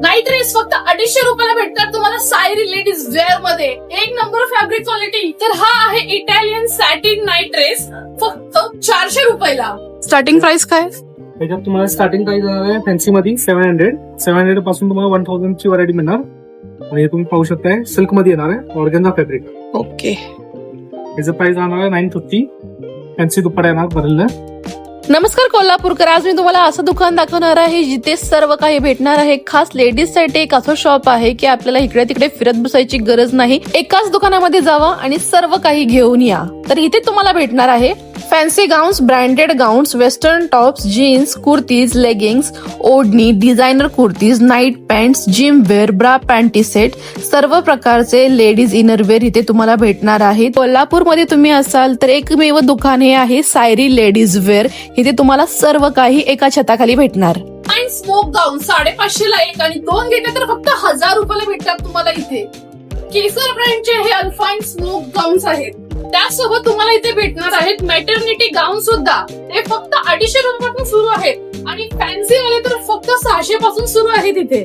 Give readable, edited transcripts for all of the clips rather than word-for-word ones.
Night dress फक्त 250 रुपयाला भेटतात तुम्हाला सायरी लेडीज वेअर मध्ये. एक नंबर फॅब्रिक क्वालिटी. तर हा आहे इटालियन सॅटिन नाईट ड्रेस फक्त 400 रुपयाला. स्टार्टिंग प्राइस काय? त्याच्यात तुम्हाला स्टार्टिंग प्राइस आहे फॅन्सी मध्ये 700 पासून तुम्हाला 1000 ची व्हरायटी मिळणार. आणि हे तुम्ही पाहू शकताय सिल्क मध्ये येणार आहे ऑर्गेन्झा फॅब्रिक. ओके. याचं प्राइस राहणार आहे 950. फॅन्सी दुपट्टा येणार भरलेलं. नमस्कार कोल्हापूरकर, आज मी तुम्हाला असं दुकान दाखवणार आहे जिथे सर्व काही भेटणार आहे. खास लेडीज साठी एक असं शॉप आहे की आपल्याला इकडे तिकडे फिरत बसायची गरज नाही. एकाच दुकानामध्ये जावा आणि सर्व काही घेऊन या. तर इथे तुम्हाला भेटणार आहे fancy gowns, branded gowns, western tops, jeans, kurtis, leggings, ओढणी, designer kurtis, night pants, gym wear, bra panty set, सर्व प्रकारचे लेडीज इनरवेअर इथे तुम्हाला भेटणार आहे. कोल्हापूरमध्ये तुम्ही असाल तर एकमेव दुकान हे आहे सायरी लेडीज वेअर. इथे तुम्हाला सर्व काही एका छताखाली भेटणार. आणि स्मोक गाऊन 550 ला एक आणि 2 घेतले तर फक्त 1000 रुपयाला भेटतात तुम्हाला इथे. केसर ब्रँडचे हे अल्फाईन स्मोक गाऊन्स आहेत. त्यासोबत तुम्हाला इथे भेटणार आहेत मॅटर्निटी गाऊन सुद्धा. ते फक्त 250 रुपयापासून सुरू आहेत आणि फॅन्सी वाले तर फक्त 600 पासून सुरू आहेत इथे.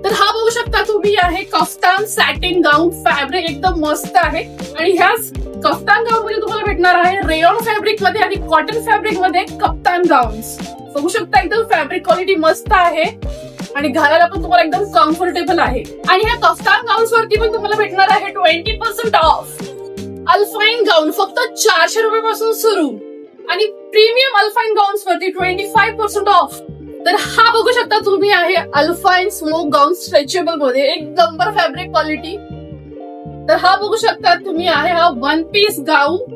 तर हा बघू शकता तुम्ही आहे कफ्तान सॅटिन गाऊन. फॅब्रिक एकदम मस्त आहे आणि ह्या कफ्तान गाऊन मध्ये तुम्हाला भेटणार आहे रेयॉन फॅब्रिक मध्ये आणि कॉटन फॅब्रिक मध्ये कप्तान गाऊन्स. बघू शकता एकदम फॅब्रिक क्वालिटी मस्त आहे आणि घालायला पण तुम्हाला एकदम कम्फर्टेबल आहे. आणि ह्या कफ्तान गाऊन्स वरती पण तुम्हाला भेटणार आहे 20% ऑफ. अल्फाईन गाऊन फक्त 400 रुपयापासून सुरू आणि प्रीमियम अल्फाईन गाऊन्स वरती 25% ऑफ. तर हा बघू शकता तुम्ही आहे अल्फाईन स्मोक गाऊन स्ट्रेचेबल मध्ये एक नंबर फॅब्रिक क्वालिटी. तर हा बघू शकता तुम्ही आहे हा 1 पीस गाऊन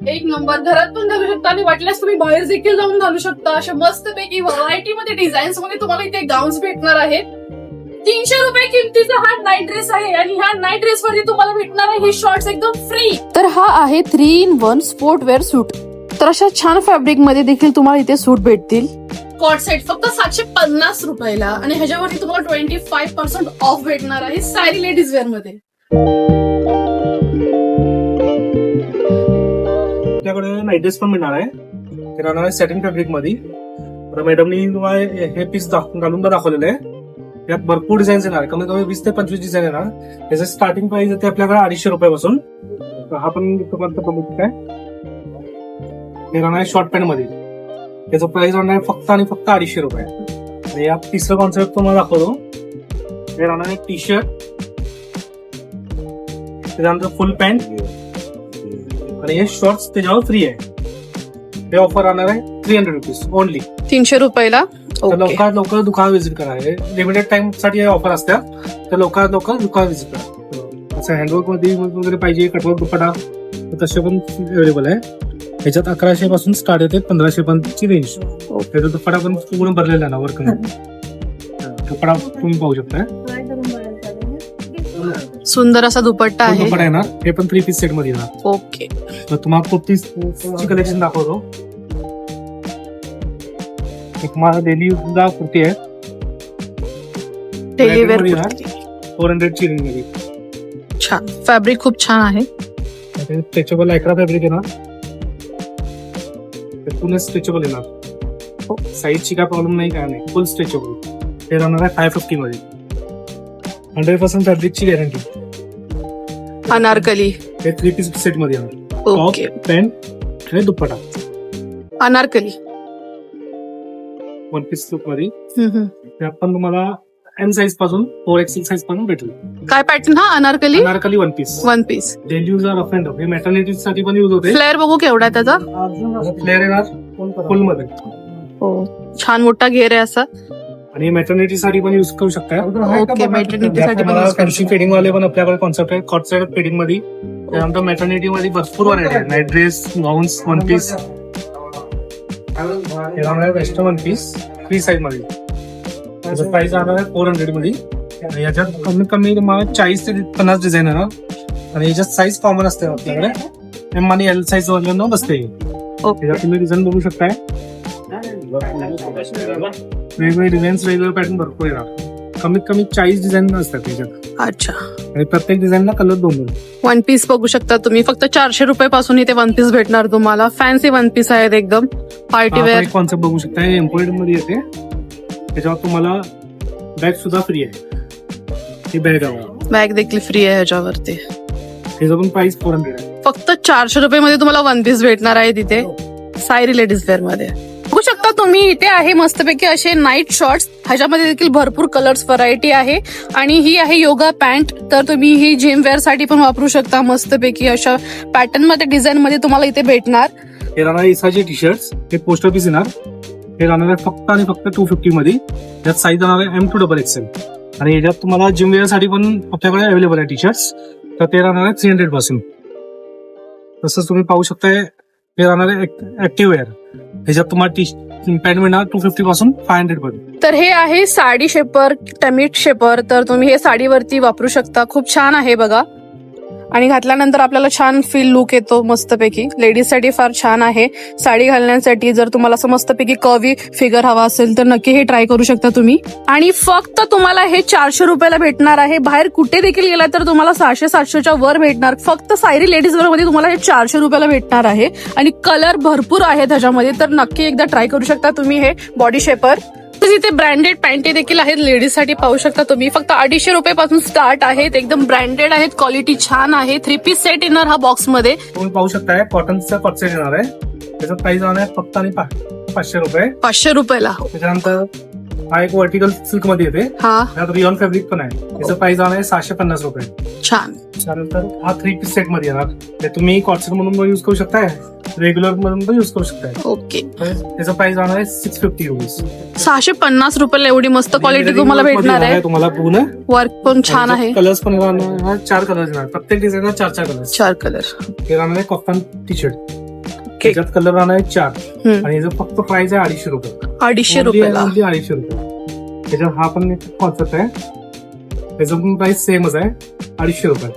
एक नंबर. घरात पण घालू शकता आणि वाटल्यास तुम्ही बाहेर देखील जाऊन घालू शकता. अशा मस्त पैकी व्हरायटी मध्ये डिझाईन्स मध्ये तुम्हाला इथे गाऊन्स भेटणार आहेत. 300 रुपये किमतीचा हा नाईट ड्रेस आहे आणि ह्या नाईट ड्रेस वरती तुम्हाला भेटणार आहे ही शॉर्ट्स एकदम फ्री. तर हा आहे 3-in-1 स्पोर्टवेअर सूट. तर अशा छान फॅब्रिक मध्ये देखील तुम्हाला इथे सूट भेटतील. कॉट सेट फक्त 750 रुपयाला आणि ह्याच्यावरती तुम्हाला 25% ऑफ भेटणार आहे सायरी लेडीज वेअर मध्ये. आपल्याकडे नाईट ड्रेस पण मिळणार आहे. ते राहणार आहे सॅटिन फॅब्रिक मध्ये. तर मॅडमनी तुम्हाला हे पीस घालून दाखवलेलं आहे. यात भरपूर डिझाईन येणार, कमीत कमी 20 ते 25 डिझाईन येणार. त्याचं स्टार्टिंग प्राइस येते आपल्याकडे 250 रुपयापासून. हा पण तुम्हाला बघू काय हे राहणार आहे शॉर्ट पॅन्ट मध्ये. त्याचं प्राइस राहणार आहे फक्त आणि फक्त 250 रुपये. आणि यात तिसरं कॉन्सेप्ट तुम्हाला दाखवतो. हे राहणार आहे टी शर्ट, त्याच्यानंतर फुल पॅन्ट आणि हे शॉर्ट्स त्याच्यावर फ्री आहे. हे ऑफर राहणार आहे 300 रुपीज ओनली. 300 रुपयाला. तर लवकर दुकान व्हिजिट करा. हे लिमिटेड टाइम साठी ऑफर असतात. तर लवकर दुकान व्हिजिट करा. असं हँडवर्क मध्ये वगैरे पाहिजे कटवर्क दुपट्टा तसे पण अवेलेबल आहे. ह्याच्यात 1100 पासून स्टार्ट होते 1500 पर्यंतची रेंज. त्याचा दुपट्टा पण पूर्ण भरलेला आहे ना वर्क. दुपट्टा तुम्ही पाहू शकता. सुंदर असा दुपट्टा आहे. दुपट्टा येणार. हे पण 3 पीस सेट मध्ये येणार. ओके. तर तुम्हाला कुर्तीची कलेक्शन दाखवतो. एक माझा डेली सुद्धा कुर्ती आहे. डेली वेअर 400 ची रेंज मध्ये. छान फॅब्रिक खूप छान आहे. स्ट्रेचेबल लायक्रा फॅब्रिक येणार. पूर्ण स्ट्रेचेबल येणार. साईजची काय प्रॉब्लेम नाही, काय नाही. फुल स्ट्रेचेबल. हे राहणार आहे 550 मध्ये. 100% फॅब्रिकची गॅरंटी. अनारकली. हे 3 पीस सेट मध्ये येणार. ओके. पॅन्ट आणि दुपट्टा. अनारकली 1 पीस सूट मध्ये. त्यात पण तुम्हाला एम साईज पासून 4XL साईज पासून भेटेल. काय पॅटर्न हा? Anarkali 1 piece. 1 piece. Daily use rough and tough. हे मॅटर्निटी साठी पण यूज होते. फ्लेअर बघू केवढा आहे त्याचा. फ्लेअर येणार फुल मध्ये. छान मोठा घेर आहे असा. आणि मॅटर्निटी साठी पण युज करू शकता. ओके. मॅटर्निटी साठी पण फॅन्सी फेडिंग वाले पण आपल्याकडे कॉन्सेप्ट आहे. कॉट साइड फेडिंग मध्ये. त्यानंतर मॅटर्निटी मध्ये भरपूर व्हरायटी आहे. Night dress, gowns, 1 piece. Western 1 piece 3 size मध्ये. त्याचं प्राइस राहणार आहे 400 मध्ये. याच्यात कमीत कमी तुम्हाला 40 ते 50 डिझाईन येणार. आणि याच्यात साईज कॉमन असते आपल्याकडे. एम आणि एल साईज वाल्यांना बसते. त्याच्यात तुम्ही डिझाईन बघू शकताय. वेगवेगळे डिझाईन्स, वेगवेगळे पॅटर्न भरपूर येणार. कमीत कमी 40 डिझाईन असतात त्याच्यात. अच्छा. आणि प्रत्येक डिझाईनला कलर 2. 1 पीस बघू शकता तुम्ही. फक्त 400 रुपयापासून इथे 1 पीस भेटणार तुम्हाला. फॅन्सी 1 पीस आहेत एकदम पार्टी वेअर. कॉन्सेप्ट बघू शकता. एम्ब्रॉयडरी मध्ये येते. त्याच्यावर तुम्हाला बॅग सुद्धा फ्री आहे. ही बॅग आहे, बॅग देखील फ्री आहे ह्याच्यावरती. त्याचं पण प्राइस 400 आहे. फक्त 400 रुपये मध्ये तुम्हाला वन पीस भेटणार आहे तिथे सायरी लेडीज वेअर मध्ये. बघू शकता तुम्ही इथे आहे मस्तपैकी असे नाईट शॉर्ट्स. ह्याच्यामध्ये देखील भरपूर कलर्स व्हरायटी आहे. आणि ही आहे योगा पॅन्ट. तर तुम्ही ही जिम वेअर साठी पण वापरू शकता. मस्तपैकी अशा पॅटर्न मध्ये डिझाईन मध्ये तुम्हाला इथे भेटणार. हे राहणार इसाचे टी शर्ट्स, हे पोस्टर पीस येणार. हे राहणार आहे फक्त आणि फक्त 250 मध्ये. यात साईज राहणार आहे M2XL. आणि याच्यात तुम्हाला जिम वेअर साठी पण आपल्याकडे अवेलेबल आहे टी शर्ट्स. तर ते राहणार आहे 300 पासून. तसंच तुम्ही पाहू शकताय हे राहणार आहे ऍक्टिव्ह वेअर. ह्याच्यात तुम्हाला पॅन्ट मिळणार 250 पासून 500 पर्यंत. तर हे आहे साडी शेपर, टमीट शेपर. तर तुम्ही हे साडीवरती वापरू शकता. खूप छान आहे बघा. आणि घातल्यानंतर आपल्याला छान फील लुक येतो मस्तपैकी. लेडीज साठी फार छान आहे साडी घालण्यासाठी. जर तुम्हाला असं मस्तपैकी कर्वी फिगर हवा असेल तर नक्की हे ट्राय करू शकता तुम्ही. आणि फक्त तुम्हाला हे 400 रुपयाला भेटणार आहे. बाहेर कुठे देखील गेला तर तुम्हाला 600-700च्या वर भेटणार. फक्त सायरी लेडीज वेअर मध्ये तुम्हाला हे 400 रुपयाला भेटणार आहे. आणि कलर भरपूर आहेत ह्याच्यामध्ये. तर नक्की एकदा ट्राय करू शकता तुम्ही हे बॉडी शेपर. इथे ब्रँडेड पॅन्टी देखील आहेत लेडीज साठी. पाहू शकता तुम्ही फक्त 250 रुपयापासून स्टार्ट आहेत. एकदम ब्रँडेड आहेत, क्वालिटी छान आहे. 3 पीस सेट येणार हा बॉक्स मध्ये. तुम्ही पाहू शकताय कॉटनचा कॉट सेट येणार आहे. त्याचा प्राइस राहणार आहे फक्त आणि 500 रुपये. 500 रुपयाला. त्याच्यानंतर हा एक व्हर्टिकल सिल्क मध्ये येते. हा त्यात रिऑन फॅब्रिक पण आहे. त्याचं प्राइस राहणार आहे 750 रुपये. छान. त्यानंतर हा 3 पीस सेट मध्ये येणार. ते तुम्ही कॉटसेट म्हणून पण युज करू शकताय, रेग्युलर म्हणून पण युज करू शकताय. ओके. त्याचं प्राइस राहणार आहे 650 रुपीज. 650 रुपयाला एवढी मस्त क्वालिटी तुम्हाला भेटणार आहे. तुम्हाला पूर्ण वर्क पण छान आहे. कलर्स पण राहणार 4 कलर येणार. प्रत्येक डिझाईनला 4 कलर्स. 4 कलर. हे राहणार आहे कॉटन टी शर्ट. त्याच्यात कलर राहणार आहे 4. आणि याचं फक्त प्राइस आहे 250 रुपये. 250 रुपयाला. 250 रुपये. त्याच्यात हा पण एक कॉन्सेप्ट आहे. त्याचं पण प्राइस सेमच आहे 250 रुपये.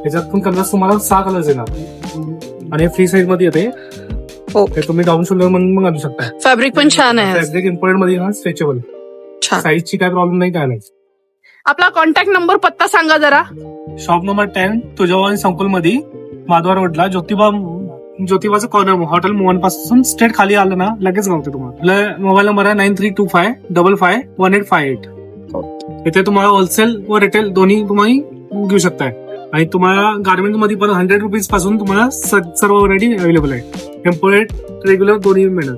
त्याच्यात पण कलर्स तुम्हाला 6 कलर्स येणार. आणि फ्री साईज मध्ये येते. ओके. तुम्ही डाऊन शोल्डर म्हणून पण घालू शकता. फॅब्रिक पण छान आहे. फॅब्रिक इम्पोर्टेड मध्ये येणार, स्ट्रेचेबल. छान. साईजची काय प्रॉब्लेम नाही, काय नाही. आपला कॉन्टॅक्ट नंबर पत्ता सांगा जरा. शॉप नंबर 10 तुळजाभवानी संकुल मध्ये, माधवा रोडला, ज्योतिबाचं कॉर्नर, हॉटेल मोहन पासून स्ट्रेट खाली आलं ना लगेच गावते तुम्हाला. मोबाईल नंबर आहे 9325551858. इथे तुम्हाला होलसेल व रिटेल दोन्ही तुम्ही घेऊ शकताय. आणि तुम्हाला गार्मेंट मध्ये पण 100 रुपीज पासून तुम्हाला सर्व व्हरायटी अवेलेबल आहे. टेम्पोरेट, रेग्युलर दोन्ही मिळणार.